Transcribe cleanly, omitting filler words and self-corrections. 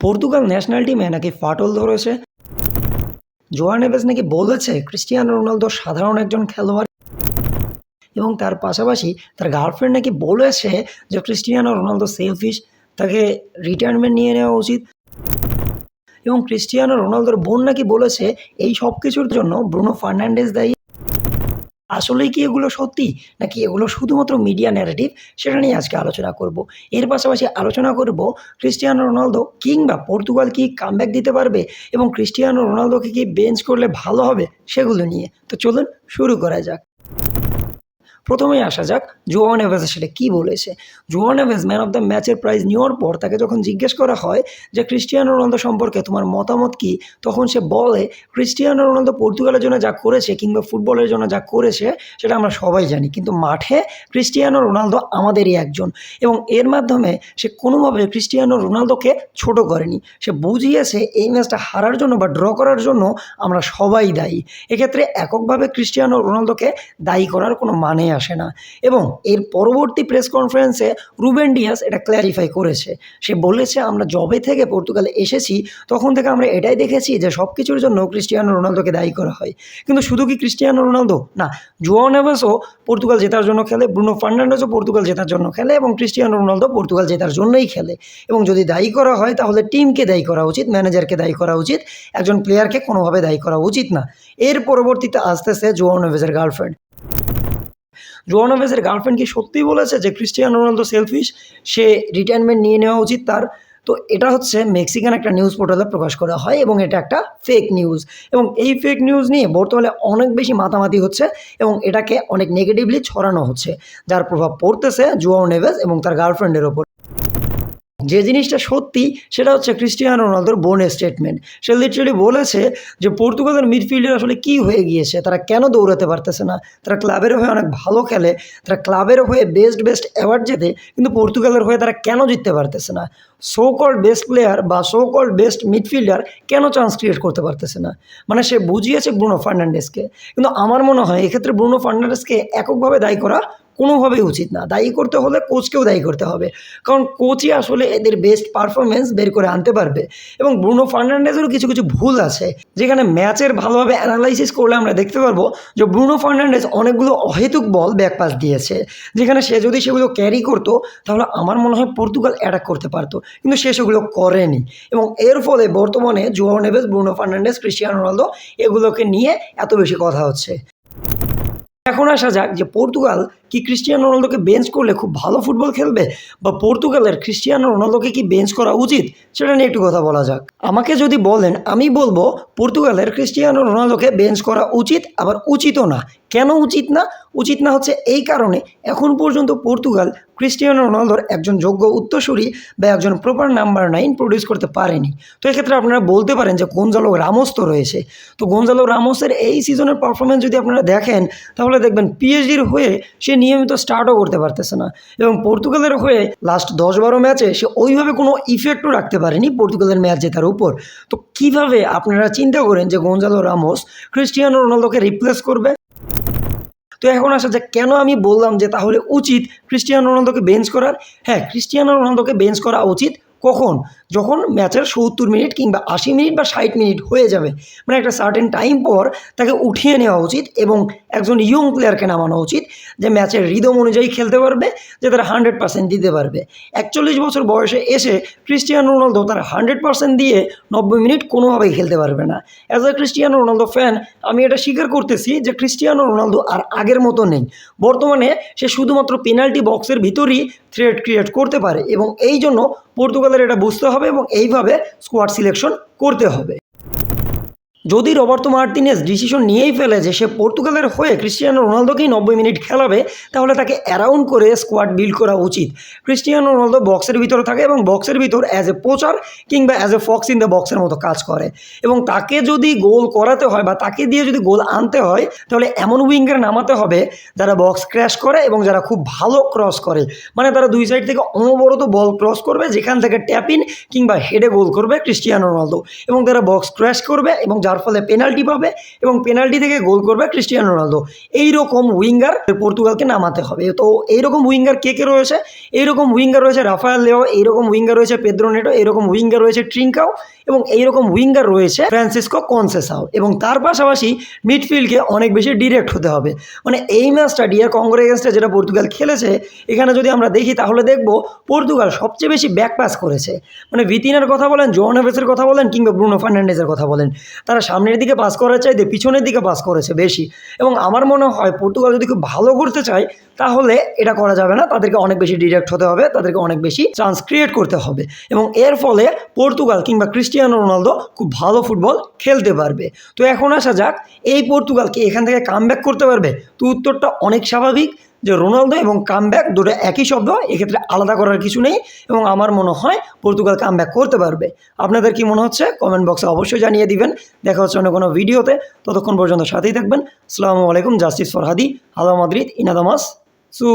Portugal national টিমে নাকি ফাটল ধরেছে। জোয়া নেভেজ নাকি বলেছে ক্রিস্টিয়ানো রোনালদো সাধারণ একজন খেলোয়াড়, এবং তার পাশাপাশি তার গার্লফ্রেন্ড নাকি বলেছে যে ক্রিস্টিয়ানো রোনালদো সেলফিশ, তাকে রিটায়ারমেন্ট নিয়ে নেওয়া উচিত। এবং ক্রিস্টিয়ানো রোনালদোর বোন নাকি বলেছে এই সব কিছুর জন্য ব্রুনো ফার্নান্ডেজ দায়ী। আসলেই কি এগুলো সত্যি, নাকি এগুলো শুধুমাত্র মিডিয়া ন্যারেটিভ, সেটা নিয়ে আজকে আলোচনা করব। এর পাশাপাশি আলোচনা করব ক্রিস্টিয়ানো রোনালদো কিংবা পর্তুগাল কি কামব্যাক দিতে পারবে, এবং ক্রিস্টিয়ানো রোনালদোকে কি বেঞ্চ করলে ভালো হবে সেগুলো নিয়ে। তো চলুন শুরু করা যাক। প্রথমেই আসা যাক জোয়া নেভেজের সাথে কী বলেছে। জোয়া নেভেজ ম্যান অফ দ্য ম্যাচের প্রাইজ নেওয়ার পর তাকে যখন জিজ্ঞেস করা হয় যে ক্রিস্টিয়ানো রোনালদো সম্পর্কে তোমার মতামত কী, তখন সে বলে ক্রিস্টিয়ানো রোনালদো পর্তুগালের জন্য যা করেছে কিংবা ফুটবলের জন্য যা করেছে সেটা আমরা সবাই জানি, কিন্তু মাঠে ক্রিস্টিয়ানো রোনালদো আমাদেরই একজন, এবং এর মাধ্যমে সে কোনোভাবে ক্রিস্টিয়ানো রোনালদোকে ছোট করেনি। সে বুঝিয়েছে এই ম্যাচটা হারার জন্য বা ড্র করার জন্য আমরা সবাই দায়ী। এক্ষেত্রে এককভাবে ক্রিস্টিয়ানো রোনালদোকে দায়ী করার কোনো মানে আসে না। এবং এর পরবর্তী প্রেস কনফারেন্সে রুবেন ডিয়াস এটা ক্ল্যারিফাই করেছে। সে বলেছে আমরা যবে থেকে পর্তুগালে এসেছি তখন থেকে আমরা এটাই দেখেছি যে সব কিছুর জন্য ক্রিস্টিয়ানো রোনালদোকে দায়ী করা হয়। কিন্তু শুধু কি ক্রিস্টিয়ানো রোনালদো না, জোয়া নেভেসও পর্তুগাল জেতার জন্য খেলে, ব্রুনো ফার্নান্ডেজও পর্তুগাল জেতার জন্য খেলে, এবং ক্রিস্টিয়ানো রোনালদো পর্তুগাল জেতার জন্যই খেলে। এবং যদি দায়ী করা হয় তাহলে টিমকে দায়ী করা উচিত, ম্যানেজারকে দায়ী করা উচিত, একজন প্লেয়ারকে কোনোভাবে দায়ী করা উচিত না। এর পরবর্তীতে আসতেছে জোয়া নেভেজের গার্লফ্রেন্ড। জোয়া নেভেজের গার্লফ্রেন্ড কি সত্যিই বলেছে যে ক্রিস্টিয়ানো রোনালদো সেলফিশ, সে রিটায়ারমেন্ট নিয়ে নেওয়া উচিত তার? তো এটা হচ্ছে মেক্সিকান একটা নিউজ পোর্টালে প্রকাশ করা হয়, এবং এটা একটা ফেক নিউজ। এবং এই ফেক নিউজ নিয়ে বর্তমানে অনেক বেশি মাতামাতি হচ্ছে, এবং এটাকে অনেক নেগেটিভলি ছড়ানো হচ্ছে, যার প্রভাব পড়তেছে জোয়া নেভেজ এবং তার গার্লফ্রেন্ডের ওপর। যে জিনিসটা সত্যি সেটা হচ্ছে ক্রিস্টিয়ানো রোনালদোর বোনের স্টেটমেন্ট। সে লিটারালি বলেছে যে পর্তুগালের মিডফিল্ডার আসলে কী হয়ে গিয়েছে, তারা কেন দৌড়াতে পারতেছে না, তারা ক্লাবের হয়ে অনেক ভালো খেলে, তারা ক্লাবের হয়ে বেস্ট অ্যাওয়ার্ড জেতে, কিন্তু পর্তুগালের হয়ে তারা কেন জিততে পারতেছে না। সো কল্ড বেস্ট প্লেয়ার বা সো কল্ড বেস্ট মিডফিল্ডার কেন চান্স ক্রিয়েট করতে পারতেছে না। মানে সে বুঝিয়েছে ব্রুনো ফার্নান্ডেজকে, কিন্তু আমার মনে হয় এক্ষেত্রে ব্রুনো ফার্নান্ডেজকে এককভাবে দায়ী করা কোনোভাবেই উচিত না। দায়ী করতে হলে কোচকেও দায়ী করতে হবে, কারণ কোচই আসলে এদের বেস্ট পারফরমেন্স বের করে আনতে পারবে। এবং ব্রুনো ফার্নান্ডেজেরও কিছু কিছু ভুল আছে, যেখানে ম্যাচের ভালোভাবে অ্যানালাইসিস করলে আমরা দেখতে পারবো যে ব্রুনো ফার্নান্ডেজ অনেকগুলো অহেতুক বল ব্যাকপাস দিয়েছে, যেখানে সে যদি সেগুলো ক্যারি করতো তাহলে আমার মনে হয় পর্তুগাল অ্যাটাক করতে পারতো, কিন্তু সে সেগুলো করেনি। এবং এর ফলে বর্তমানে জোয়া নেভেজ, ব্রুনো ফার্নান্ডেজ, ক্রিস্টিয়ানো রোনালদো এগুলোকে নিয়ে এত বেশি কথা হচ্ছে। এখন আসা যাক যে পর্তুগাল কি ক্রিস্টিয়ানো রোনালদোকে বেঞ্চ করলে খুব ভালো ফুটবল খেলবে, বা পর্তুগালের ক্রিস্টিয়ানো রোনালদোকে কি বেঞ্চ করা উচিত সেটা নিয়ে একটু কথা বলা যাক। আমাকে যদি বলেন আমি বলবো পর্তুগালের ক্রিস্টিয়ানো রোনালদোকে বেঞ্চ করা উচিত, আবার উচিতও না। কেন উচিত না? উচিত না হচ্ছে এই কারণে, এখন পর্যন্ত পর্তুগাল ক্রিস্টিয়ানো রোনালদোর একজন যোগ্য উত্তরসূরি বা একজন প্রপার নাম্বার 9 প্রডিউস করতে পারেনি। তো এক্ষেত্রে আপনারা বলতে পারেন যে গোঞ্জালো রামোস তো রয়েছে। তো গোঞ্জালো রামোসের এই সিজনের পারফরমেন্স যদি আপনারা দেখেন তাহলে দেখবেন পিএসজির হয়ে সে নিয়মিত স্টার্টও করতে পারতেছে না, এবং পর্তুগালের হয়ে লাস্ট 10-12 ম্যাচে সে ওইভাবে কোনো ইফেক্টও রাখতে পারেনি পর্তুগালের ম্যাচ জেতার উপর। তো কিভাবে আপনারা চিন্তা করেন যে গোঞ্জালো রামোস ক্রিস্টিয়ানো রোনালদোকে রিপ্লেস করবে? তো এখন আসা যাক কেন আমি বললাম যে তাহলে উচিত ক্রিস্টিয়ানো রোনালদোকে বেঞ্চ করার। হ্যাঁ, ক্রিস্টিয়ানো রোনালদোকে বেঞ্চ করা উচিত কখন? যখন ম্যাচের 70 মিনিট কিংবা 80 মিনিট বা 60 মিনিট হয়ে যাবে, মানে একটা সার্টেন টাইম পর তাকে উঠিয়ে নেওয়া উচিত এবং একজন ইয়ং প্লেয়ারকে নামানো উচিত, যে ম্যাচের রিদম অনুযায়ী খেলতে পারবে, যে তারা 100% দিতে পারবে। 41 বছর বয়সে এসে ক্রিস্টিয়ানো রোনালদো তার 100% দিয়ে 90 মিনিট কোনোভাবেই খেলতে পারবে না। As a Cristiano Ronaldo fan আমি এটা স্বীকার করতেছি যে ক্রিস্টিয়ানো রোনালদো আর আগের মতো নেই। বর্তমানে সে শুধুমাত্র পেনাল্টি বক্সের ভিতরই থ্রেট ক্রিয়েট করতে পারে, এবং এই জন্য পর্তুগালের এটা বুঝতে হবে এবং এইভাবে স্কোয়াড সিলেকশন করতে হবে। যদি রবার্তো মার্টিনেজ ডিসিশন নিয়েই ফেলে যে সে পর্তুগালের হয়ে ক্রিস্টিয়ানো রোনালদোকেই 90 মিনিট খেলাবে, তাহলে তাকে অ্যারাউন্ড করে স্কোয়াড বিল্ড করা উচিত। ক্রিস্টিয়ানো রোনালদো বক্সের ভিতরে থাকে এবং বক্সের ভিতর অ্যাজ এ পোচার কিংবা as a fox in the বক্সের মতো কাজ করে, এবং তাকে যদি গোল করাতে হয় বা তাকে দিয়ে যদি গোল আনতে হয় তাহলে এমন উইঙ্গার নামাতে হবে যারা বক্স ক্র্যাশ করে এবং যারা খুব ভালো ক্রস করে, মানে তারা দুই সাইড থেকে অনবরত বল ক্রস করবে, যেখান থেকে ট্যাপ ইন কিংবা হেডে গোল করবে ক্রিস্টিয়ানো রোনালদো, এবং তারা বক্স ক্র্যাশ করবে এবং যার যার ফলে পেনাল্টি পাবে এবং পেনাল্টি থেকে গোল করবে ক্রিস্টিয়ানো রোনালদো। এইরকম উইঙ্গার পর্তুগালকে নামাতে হবে। তো এইরকম উইঙ্গার কে কে রয়েছে? এইরকম উইঙ্গার রয়েছে রাফায়েল লিয়াও, এইরকম উইঙ্গার রয়েছে পেদ্রো নেটো, এইরকম উইঙ্গার রয়েছে ট্রিঙ্কাও এবং এইরকম উইঙ্গার রয়েছে ফ্রান্সিসকো কনসেসাও। এবং তার পাশাপাশি মিডফিল্ডকে অনেক বেশি ডিরেক্ট হতে হবে। মানে এই ম্যাচটা ডিআর কঙ্গোর এগেনস্টে যেটা পর্তুগাল খেলেছে, এখানে যদি আমরা দেখি তাহলে দেখব পর্তুগাল সবচেয়ে বেশি ব্যাক পাস করেছে। মানে ভিতিনার কথা বলেন, জোয়াও নেভেসের কথা বলেন কিংবা ব্রুনো ফার্নান্ডেজের কথা বলেন, তারা সামনের দিকে পাস করার চাইতে পিছনের দিকে পাস করেছে বেশি। এবং আমার মনে হয় পর্তুগাল যদি খুব ভালো করতে চায় তাহলে এটা করা যাবে না, তাদেরকে অনেক বেশি ডিরেক্ট হতে হবে, তাদেরকে অনেক বেশি চান্স ক্রিয়েট করতে হবে এবং এর ফলে পর্তুগাল কিংবা ক্রিস্টিয়ানো রোনালদো খুব ভালো ফুটবল খেলতে পারবে। তো এখন আসা যাক, এই পর্তুগালকে এখান থেকে কামব্যাক করতে পারবে? তো উত্তরটা অনেক স্বাভাবিক যে রোনালদো এবং কামব্যাক দুটো একই শব্দ, এক্ষেত্রে আলাদা করার কিছু নেই এবং আমার মনে হয় পর্তুগাল কামব্যাক করতে পারবে। আপনাদের কি মনে হচ্ছে কমেন্ট বক্সে অবশ্যই জানিয়ে দিবেন। দেখা হচ্ছে অন্য কোনো ভিডিওতে, ততক্ষণ পর্যন্ত সাথেই থাকবেন। আসসালামু আলাইকুম। জাস্টিস ফর হাদি, আলা মাদ্রিদ, ইনাদামাস সু।